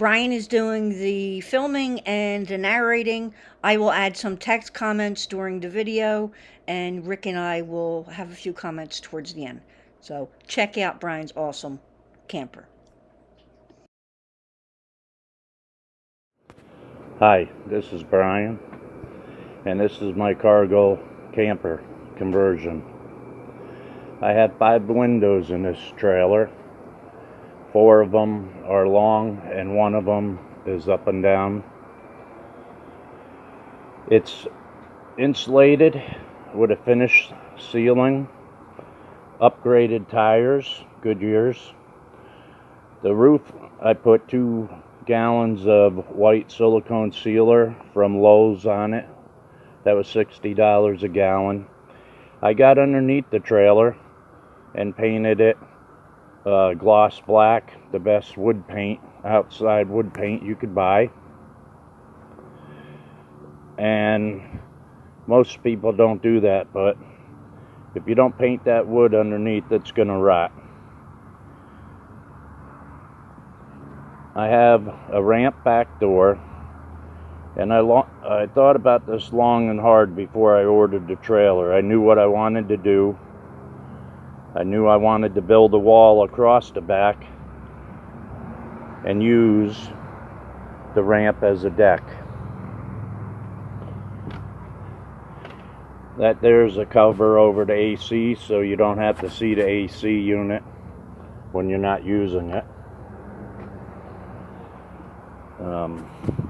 Brian is doing the filming and the narrating. I will add some text comments during the video, and Rick and I will have a few comments towards the end. So check out Brian's awesome camper. Hi, this is Brian, and this is my cargo camper conversion. I have 5 windows in this trailer. 4 of them are long and 1 of them is up and down. It's insulated with a finished ceiling, upgraded tires, Goodyears. The roof, I put 2 gallons of white silicone sealer from Lowe's on it. That was $60 a gallon. I got underneath the trailer and painted it gloss black, the best wood paint, outside wood paint you could buy. And most people don't do that, but if you don't paint that wood underneath, it's gonna rot. I have a ramp back door, and I thought about this long and hard before I ordered the trailer. I knew what I wanted to do. I knew I wanted to build a wall across the back and use the ramp as a deck. That there's a cover over the AC, so you don't have to see the AC unit when you're not using it.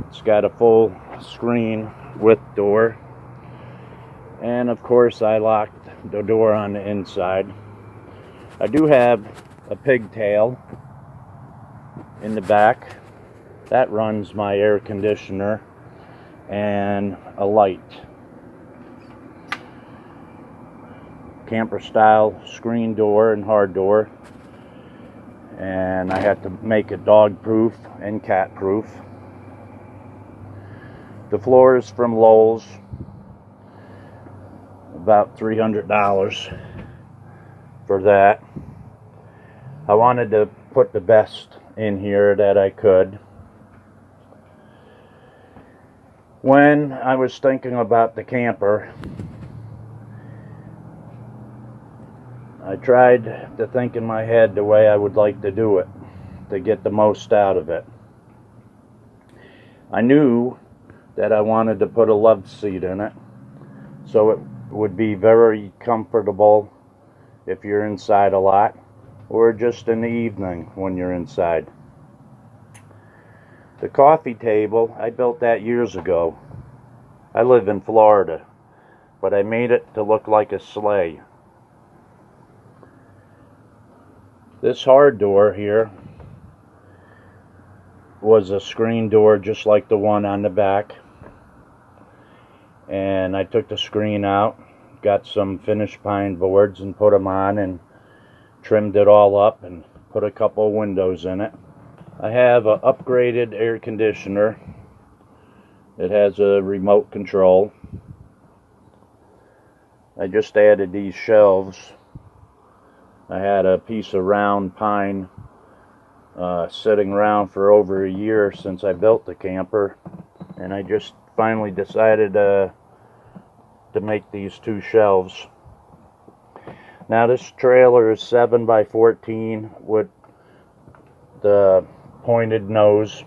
It's got a full screen with door, and of course I locked the door on the inside. I do have a pigtail in the back that runs my air conditioner and a light. Camper style screen door and hard door, and I had to make it dog proof and cat proof. The floor is from Lowe's, about $300 for that. I wanted to put the best in here that I could. When I was thinking about the camper, I tried to think in my head the way I would like to do it to get the most out of it. I knew that I wanted to put a love seat in it, so it would be very comfortable if you're inside a lot, or just in the evening when you're inside. The coffee table, I built that years ago. I live in Florida, but I made it to look like a sleigh. This hard door here was a screen door just like the one on the back, and I took the screen out, got some finished pine boards and put them on and trimmed it all up and put a couple of windows in it. I have an upgraded air conditioner. It has a remote control. I just added these shelves. I had a piece of round pine sitting around for over a year since I built the camper, and I just finally decided to make these 2 shelves. Now this trailer is 7 by 14 with the pointed nose,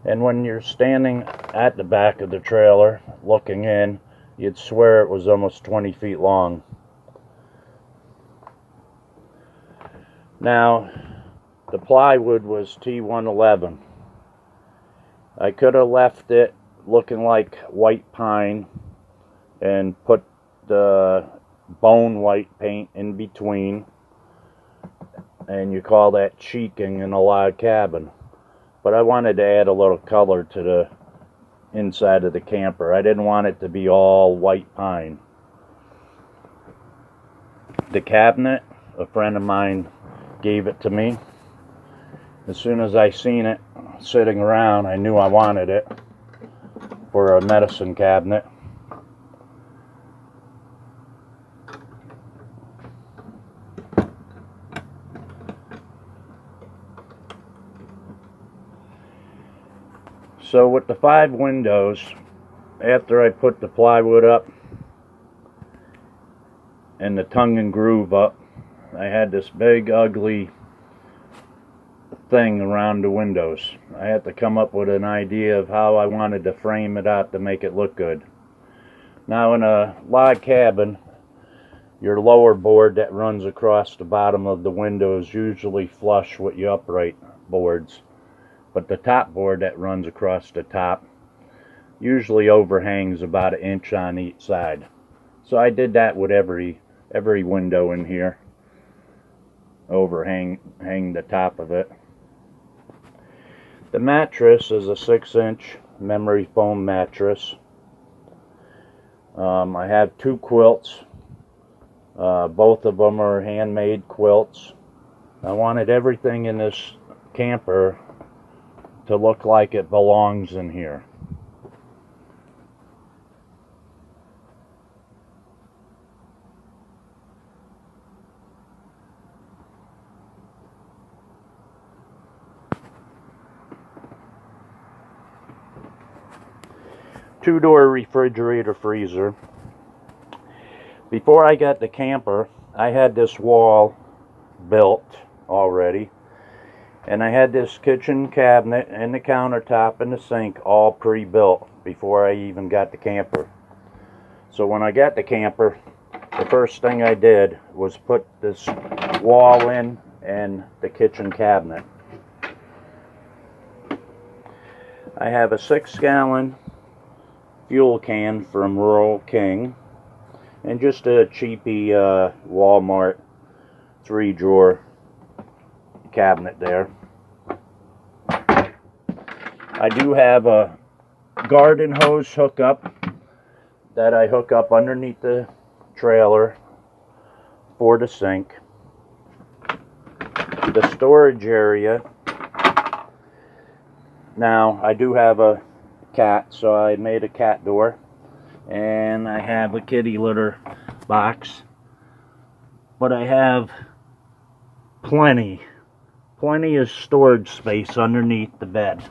and when you're standing at the back of the trailer looking in, you'd swear it was almost 20 feet long. Now the plywood was T111. I could have left it looking like white pine and put the bone white paint in between, and you call that cheeking in a log cabin. But I wanted to add a little color to the inside of the camper. I didn't want it to be all white pine. The cabinet, a friend of mine gave it to me. As soon as I seen it sitting around, I knew I wanted it for a medicine cabinet. So with the 5 windows, after I put the plywood up and the tongue and groove up, I had this big ugly thing around the windows. I had to come up with an idea of how I wanted to frame it out to make it look good. Now in a log cabin, your lower board that runs across the bottom of the window is usually flush with your upright boards, but the top board that runs across the top usually overhangs about 1 inch on each side. So I did that with every window in here. Hang the top of it. The mattress is a 6-inch memory foam mattress. I have 2 quilts. Both of them are handmade quilts. I wanted everything in this camper to look like it belongs in here. Two-door refrigerator freezer. Before I got the camper, I had this wall built already, and I had this kitchen cabinet and the countertop and the sink all pre-built before I even got the camper. So when I got the camper, the first thing I did was put this wall in and the kitchen cabinet. I have a 6-gallon fuel can from Rural King, and just a cheapy Walmart 3-drawer cabinet there. I do have a garden hose hookup that I hook up underneath the trailer for the sink. The storage area. Now I do have a cat, so I made a cat door, and I have a kitty litter box, but I have plenty of storage space underneath the bed,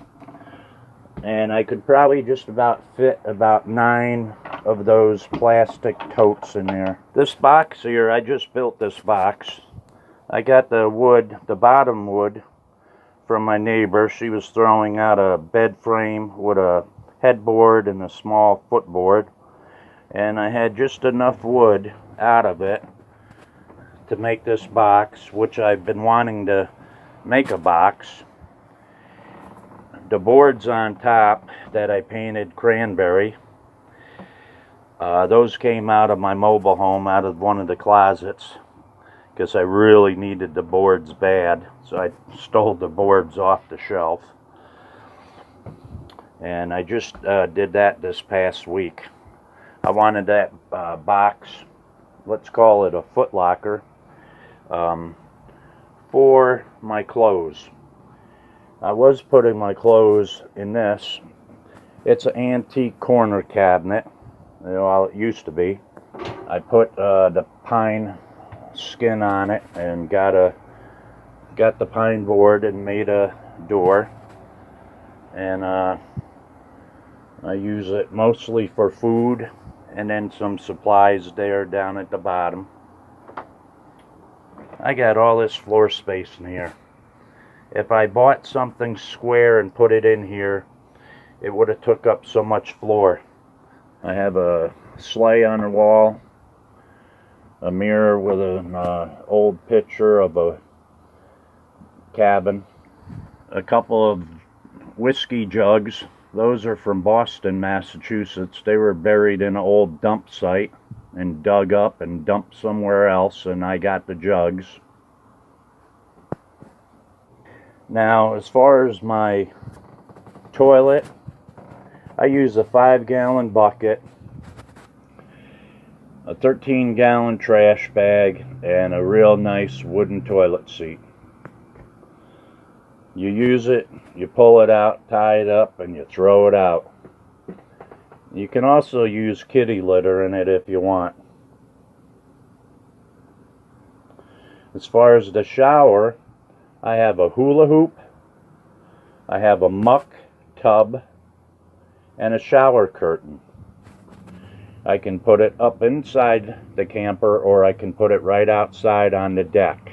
and I could probably just about fit about 9 of those plastic totes in there. This box here, I just built this box. I got the wood, the bottom wood, from my neighbor. She was throwing out a bed frame with a headboard and a small footboard, and I had just enough wood out of it to make this box, which I've been wanting to make a box. The boards on top that I painted cranberry, those came out of my mobile home, out of one of the closets, because I really needed the boards bad, so I stole the boards off the shelf. And I just did that this past week. I wanted that box, let's call it a foot locker, for my clothes. I was putting my clothes in this. It's an antique corner cabinet. Well, it used to be. I put the pine skin on it and got the pine board and made a door. And I use it mostly for food, and then some supplies there down at the bottom. I got all this floor space in here. If I bought something square and put it in here, it would have took up so much floor. I have a sleigh on the wall, a mirror with an old picture of a cabin, a couple of whiskey jugs. Those are from Boston, Massachusetts. They were buried in an old dump site and dug up and dumped somewhere else, and I got the jugs. Now, as far as my toilet, I use a 5-gallon bucket, a 13-gallon trash bag, and a real nice wooden toilet seat. You use it, you pull it out, tie it up, and you throw it out. You can also use kitty litter in it if you want. As far as the shower, I have a hula hoop, I have a muck tub, and a shower curtain. I can put it up inside the camper, or I can put it right outside on the deck.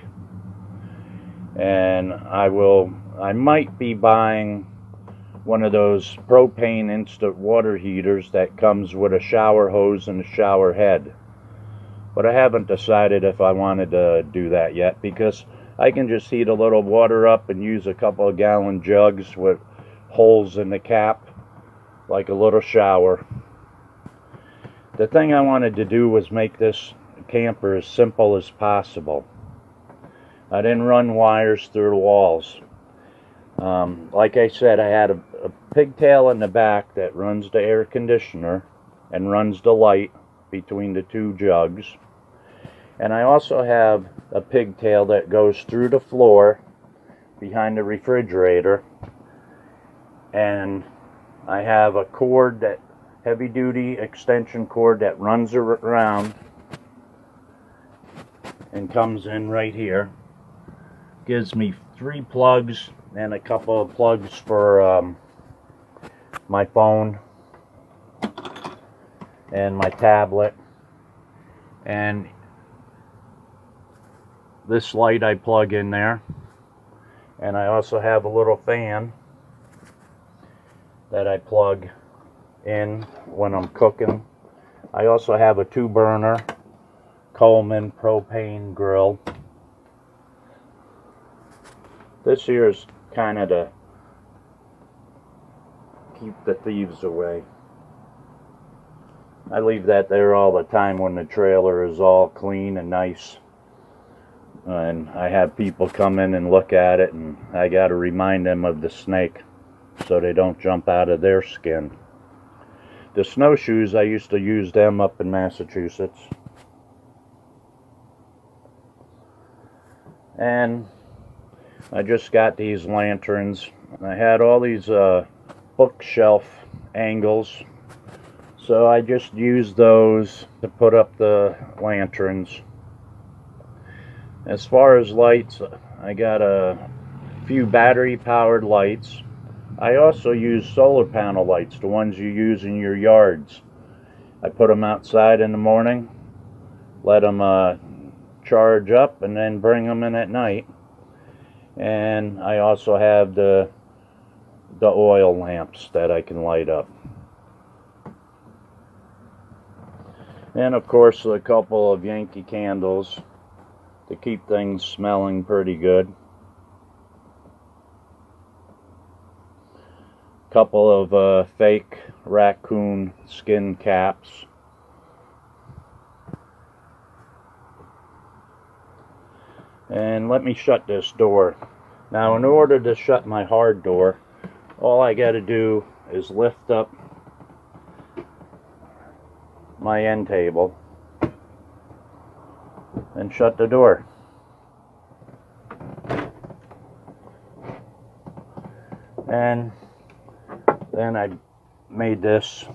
And I might be buying one of those propane instant water heaters that comes with a shower hose and a shower head. But I haven't decided if I wanted to do that yet, because I can just heat a little water up and use a couple of gallon jugs with holes in the cap, like a little shower. The thing I wanted to do was make this camper as simple as possible. I didn't run wires through the walls. Like I said, I had a pigtail in the back that runs the air conditioner and runs the light between the two jugs. And I also have a pigtail that goes through the floor behind the refrigerator. And I have a cord, that heavy duty extension cord, that runs around and comes in right here. Gives me 3 plugs and a couple of plugs for my phone and my tablet. And this light I plug in there. And I also have a little fan that I plug in when I'm cooking. I also have a 2-burner Coleman propane grill. This here is kind of to keep the thieves away. I leave that there all the time when the trailer is all clean and nice. And I have people come in and look at it, and I got to remind them of the snake so they don't jump out of their skin. The snowshoes, I used to use them up in Massachusetts. And I just got these lanterns. I had all these bookshelf angles, so I just used those to put up the lanterns. As far as lights, I got a few battery powered lights. I also use solar panel lights, the ones you use in your yards. I put them outside in the morning, let them charge up, and then bring them in at night. And I also have the oil lamps that I can light up. And of course a couple of Yankee candles to keep things smelling pretty good. Couple of fake raccoon skin caps. And let me shut this door. Now, in order to shut my hard door, all I got to do is lift up my end table and shut the door. And then I made this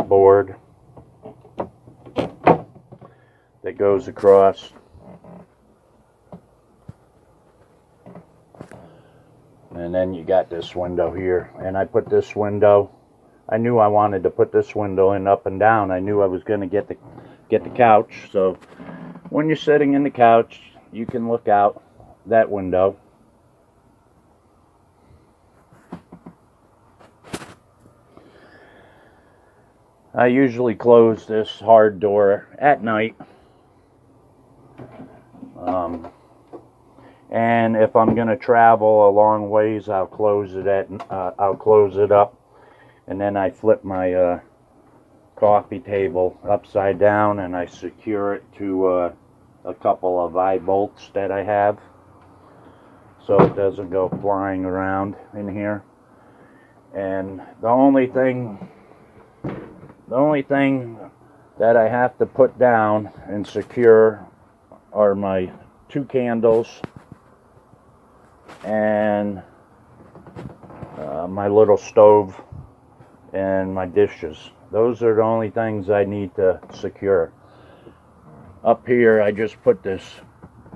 board that goes across. And then you got this window here. And I put this window, I knew I wanted to put this window in up and down. I knew I was going to get the couch. So when you're sitting in the couch, you can look out that window. I usually close this hard door at night. And if I'm going to travel a long ways, I'll close it up, and then I flip my coffee table upside down, and I secure it to a couple of eye bolts that I have, so it doesn't go flying around in here. And the only thing that I have to put down and secure are my 2 candles and my little stove and my dishes. Those are the only things I need to secure. Up here, I just put this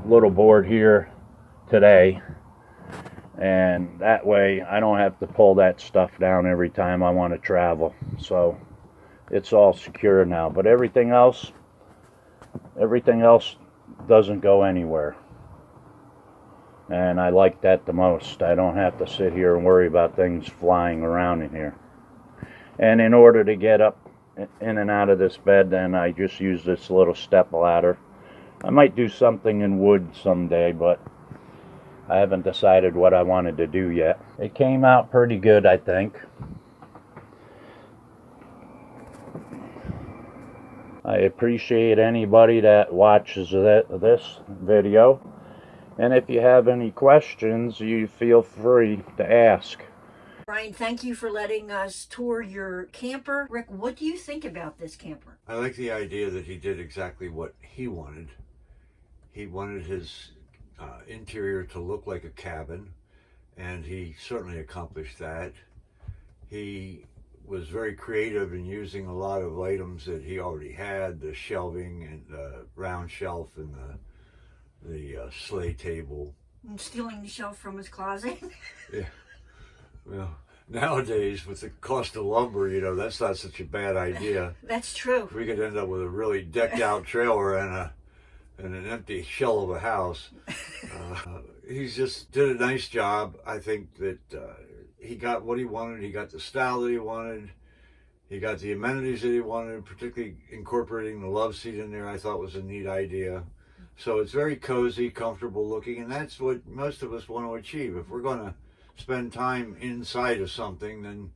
little board here today, And that way I don't have to pull that stuff down every time I want to travel. So it's all secure now, but everything else doesn't go anywhere. And I like that the most. I don't have to sit here and worry about things flying around in here. And in order to get up in and out of this bed, then I just use this little step ladder. I might do something in wood someday, but I haven't decided what I wanted to do yet. It came out pretty good, I think. I appreciate anybody that watches this video. And if you have any questions, you feel free to ask. Brian, thank you for letting us tour your camper. Rick, what do you think about this camper? I like the idea that he did exactly what he wanted. He wanted his interior to look like a cabin, and he certainly accomplished that. He was very creative in using a lot of items that he already had, the shelving and the round shelf and the sleigh table. And stealing the shelf from his closet. Yeah. Well, nowadays with the cost of lumber, you know, that's not such a bad idea. That's true. We could end up with a really decked out trailer and an empty shell of a house. He just did a nice job. I think that he got what he wanted. He got the style that he wanted. He got the amenities that he wanted, particularly incorporating the love seat in there. I thought was a neat idea. So it's very cozy, comfortable looking, and that's what most of us want to achieve. If we're going to spend time inside of something, then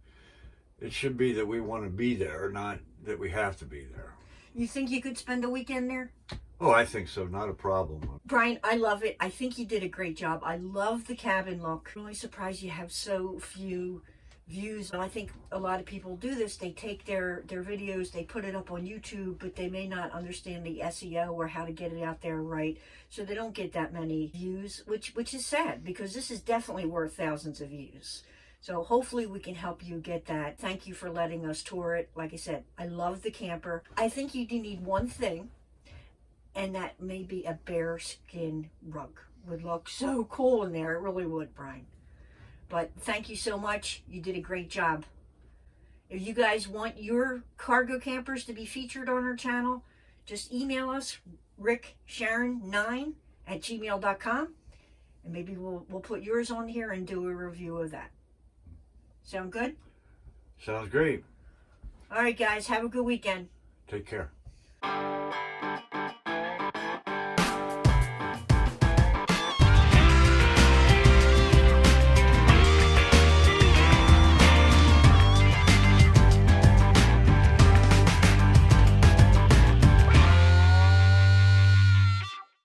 it should be that we want to be there, not that we have to be there. You think you could spend a weekend there? Oh, I think so. Not a problem. Brian, I love it. I think you did a great job. I love the cabin look. Really surprised you have so few views. I think a lot of people do this. They take their videos, they put it up on YouTube, but they may not understand the SEO or how to get it out there right. So they don't get that many views, which is sad, because this is definitely worth thousands of views. So hopefully we can help you get that. Thank you for letting us tour it. Like I said, I love the camper. I think you do need one thing, and that may be a bear skin rug. Would look so cool in there. It really would, Brian. But thank you so much. You did a great job. If you guys want your cargo campers to be featured on our channel, just email us, ricksharon9@gmail.com, and maybe we'll put yours on here and do a review of that. Sound good? Sounds great. All right, guys. Have a good weekend. Take care.